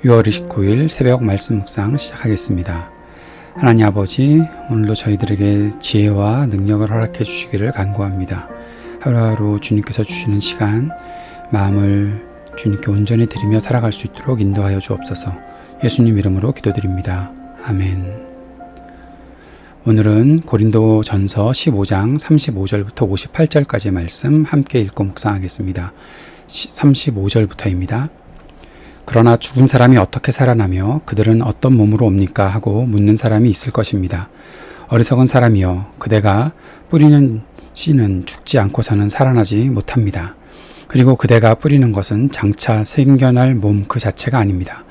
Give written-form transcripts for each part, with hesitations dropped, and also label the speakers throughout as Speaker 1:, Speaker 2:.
Speaker 1: 6월 29일 새벽 말씀 묵상 시작하겠습니다. 하나님 아버지, 오늘도 저희들에게 지혜와 능력을 허락해 주시기를 간구합니다. 하루하루 주님께서 주시는 시간, 마음을 주님께 온전히 드리며 살아갈 수 있도록 인도하여 주옵소서. 예수님 이름으로 기도드립니다. 아멘. 오늘은 고린도전서 15장 35절부터 58절까지 말씀 함께 읽고 묵상하겠습니다. 35절부터입니다. 그러나 죽은 사람이 어떻게 살아나며 그들은 어떤 몸으로 옵니까 하고 묻는 사람이 있을 것입니다. 어리석은 사람이여, 그대가 뿌리는 씨는 죽지 않고서는 살아나지 못합니다. 그리고 그대가 뿌리는 것은 장차 생겨날 몸 그 자체가 아닙니다.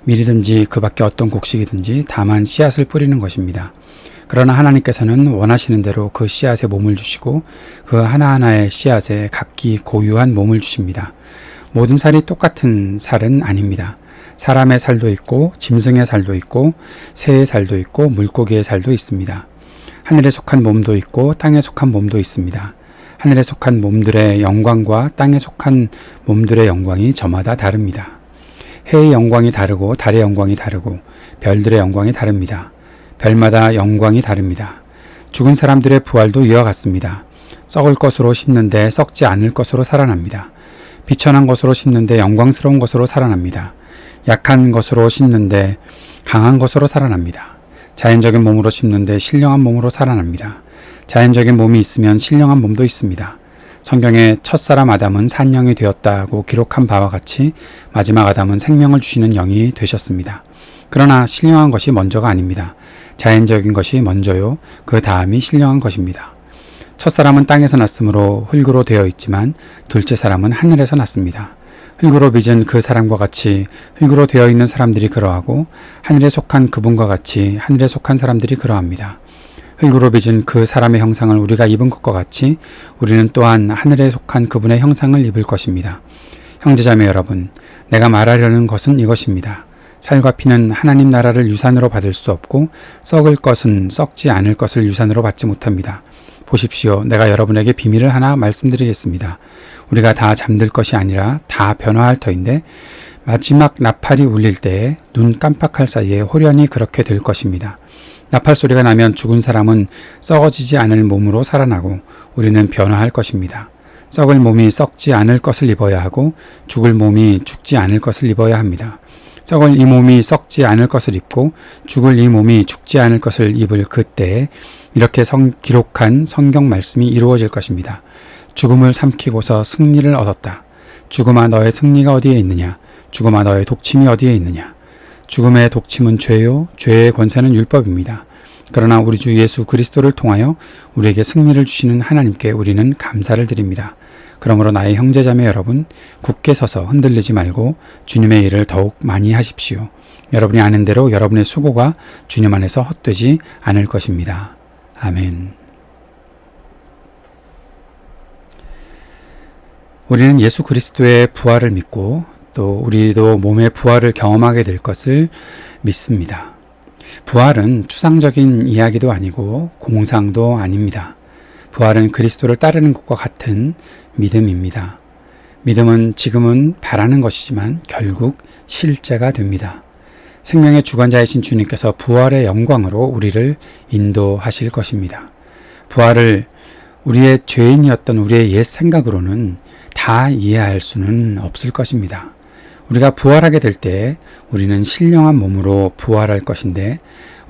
Speaker 1: 밀이든지 그 밖에 어떤 곡식이든지 다만 씨앗을 뿌리는 것입니다. 그러나 하나님께서는 원하시는 대로 그 씨앗에 몸을 주시고 그 하나하나의 씨앗에 각기 고유한 몸을 주십니다. 모든 살이 똑같은 살은 아닙니다. 사람의 살도 있고 짐승의 살도 있고 새의 살도 있고 물고기의 살도 있습니다. 하늘에 속한 몸도 있고 땅에 속한 몸도 있습니다. 하늘에 속한 몸들의 영광과 땅에 속한 몸들의 영광이 저마다 다릅니다. 해의 영광이 다르고 달의 영광이 다르고 별들의 영광이 다릅니다. 별마다 영광이 다릅니다. 죽은 사람들의 부활도 이와 같습니다. 썩을 것으로 심는데 썩지 않을 것으로 살아납니다. 비천한 것으로 심는데 영광스러운 것으로 살아납니다. 약한 것으로 심는데 강한 것으로 살아납니다. 자연적인 몸으로 심는데 신령한 몸으로 살아납니다. 자연적인 몸이 있으면 신령한 몸도 있습니다. 성경에 첫사람 아담은 산영이 되었다고 기록한 바와 같이 마지막 아담은 생명을 주시는 영이 되셨습니다. 그러나 신령한 것이 먼저가 아닙니다. 자연적인 것이 먼저요, 그 다음이 신령한 것입니다. 첫사람은 땅에서 났으므로 흙으로 되어 있지만 둘째 사람은 하늘에서 났습니다. 흙으로 빚은 그 사람과 같이 흙으로 되어 있는 사람들이 그러하고 하늘에 속한 그분과 같이 하늘에 속한 사람들이 그러합니다. 흙으로 빚은 그 사람의 형상을 우리가 입은 것과 같이 우리는 또한 하늘에 속한 그분의 형상을 입을 것입니다. 형제자매 여러분, 내가 말하려는 것은 이것입니다. 살과 피는 하나님 나라를 유산으로 받을 수 없고 썩을 것은 썩지 않을 것을 유산으로 받지 못합니다. 보십시오. 내가 여러분에게 비밀을 하나 말씀드리겠습니다. 우리가 다 잠들 것이 아니라 다 변화할 터인데 마지막 나팔이 울릴 때에 눈 깜빡할 사이에 홀연히 그렇게 될 것입니다. 나팔 소리가 나면 죽은 사람은 썩어지지 않을 몸으로 살아나고 우리는 변화할 것입니다. 썩을 몸이 썩지 않을 것을 입어야 하고 죽을 몸이 죽지 않을 것을 입어야 합니다. 썩을 이 몸이 썩지 않을 것을 입고 죽을 이 몸이 죽지 않을 것을 입을 그때에 이렇게 기록한 성경 말씀이 이루어질 것입니다. 죽음을 삼키고서 승리를 얻었다. 죽음아 너의 승리가 어디에 있느냐? 죽음아 너의 독침이 어디에 있느냐? 죽음의 독침은 죄요, 죄의 권세는 율법입니다. 그러나 우리 주 예수 그리스도를 통하여 우리에게 승리를 주시는 하나님께 우리는 감사를 드립니다. 그러므로 나의 형제자매 여러분, 굳게 서서 흔들리지 말고 주님의 일을 더욱 많이 하십시오. 여러분이 아는 대로 여러분의 수고가 주님 안에서 헛되지 않을 것입니다. 아멘. 우리는 예수 그리스도의 부활을 믿고 또 우리도 몸의 부활을 경험하게 될 것을 믿습니다. 부활은 추상적인 이야기도 아니고 공상도 아닙니다. 부활은 그리스도를 따르는 것과 같은 믿음입니다. 믿음은 지금은 바라는 것이지만 결국 실제가 됩니다. 생명의 주관자이신 주님께서 부활의 영광으로 우리를 인도하실 것입니다. 부활을 우리의 죄인이었던 우리의 옛 생각으로는 다 이해할 수는 없을 것입니다. 우리가 부활하게 될 때 우리는 신령한 몸으로 부활할 것인데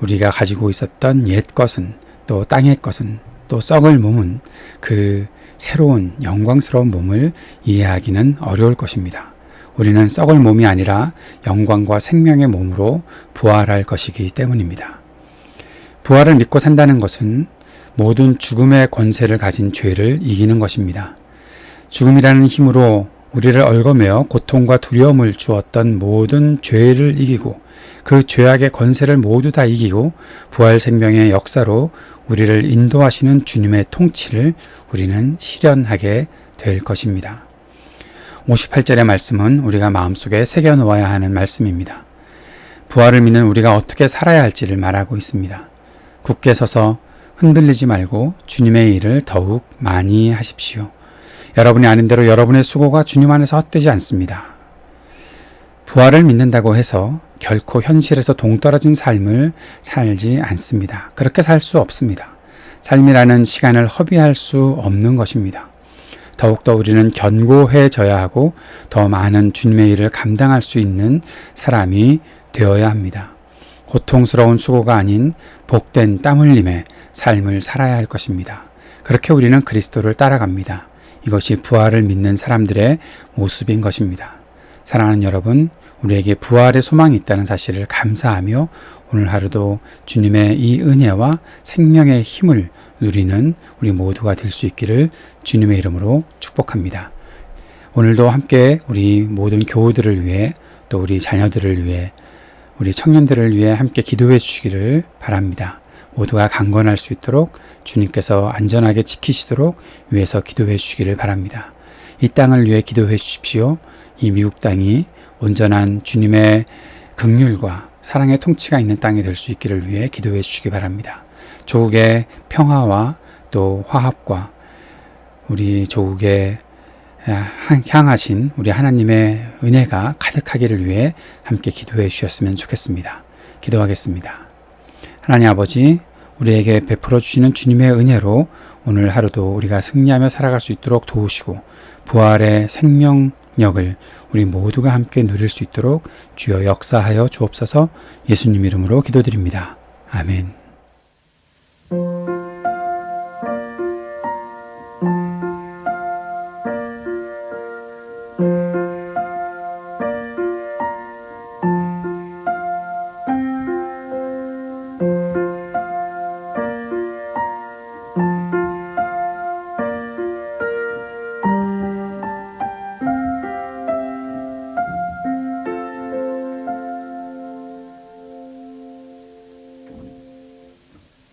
Speaker 1: 우리가 가지고 있었던 옛 것은 또 땅의 것은 또 썩을 몸은 그 새로운 영광스러운 몸을 이해하기는 어려울 것입니다. 우리는 썩을 몸이 아니라 영광과 생명의 몸으로 부활할 것이기 때문입니다. 부활을 믿고 산다는 것은 모든 죽음의 권세를 가진 죄를 이기는 것입니다. 죽음이라는 힘으로 우리를 얽어매어 고통과 두려움을 주었던 모든 죄를 이기고 그 죄악의 권세를 모두 다 이기고 부활 생명의 역사로 우리를 인도하시는 주님의 통치를 우리는 실현하게 될 것입니다. 58절의 말씀은 우리가 마음속에 새겨놓아야 하는 말씀입니다. 부활을 믿는 우리가 어떻게 살아야 할지를 말하고 있습니다. 굳게 서서 흔들리지 말고 주님의 일을 더욱 많이 하십시오. 여러분이 아는 대로 여러분의 수고가 주님 안에서 헛되지 않습니다. 부활을 믿는다고 해서 결코 현실에서 동떨어진 삶을 살지 않습니다. 그렇게 살 수 없습니다. 삶이라는 시간을 허비할 수 없는 것입니다. 더욱더 우리는 견고해져야 하고 더 많은 주님의 일을 감당할 수 있는 사람이 되어야 합니다. 고통스러운 수고가 아닌 복된 땀 흘림의 삶을 살아야 할 것입니다. 그렇게 우리는 그리스도를 따라갑니다. 이것이 부활을 믿는 사람들의 모습인 것입니다. 사랑하는 여러분, 우리에게 부활의 소망이 있다는 사실을 감사하며 오늘 하루도 주님의 이 은혜와 생명의 힘을 누리는 우리 모두가 될 수 있기를 주님의 이름으로 축복합니다. 오늘도 함께 우리 모든 교우들을 위해 또 우리 자녀들을 위해 우리 청년들을 위해 함께 기도해 주시기를 바랍니다. 모두가 강건할 수 있도록 주님께서 안전하게 지키시도록 위해서 기도해 주시기를 바랍니다. 이 땅을 위해 기도해 주십시오. 이 미국 땅이 온전한 주님의 긍휼과 사랑의 통치가 있는 땅이 될 수 있기를 위해 기도해 주시기 바랍니다. 조국의 평화와 또 화합과 우리 조국에 향하신 우리 하나님의 은혜가 가득하기를 위해 함께 기도해 주셨으면 좋겠습니다. 기도하겠습니다. 하나님 아버지, 우리에게 베풀어 주시는 주님의 은혜로 오늘 하루도 우리가 승리하며 살아갈 수 있도록 도우시고 부활의 생명력을 우리 모두가 함께 누릴 수 있도록 주여 역사하여 주옵소서. 예수님 이름으로 기도드립니다. 아멘.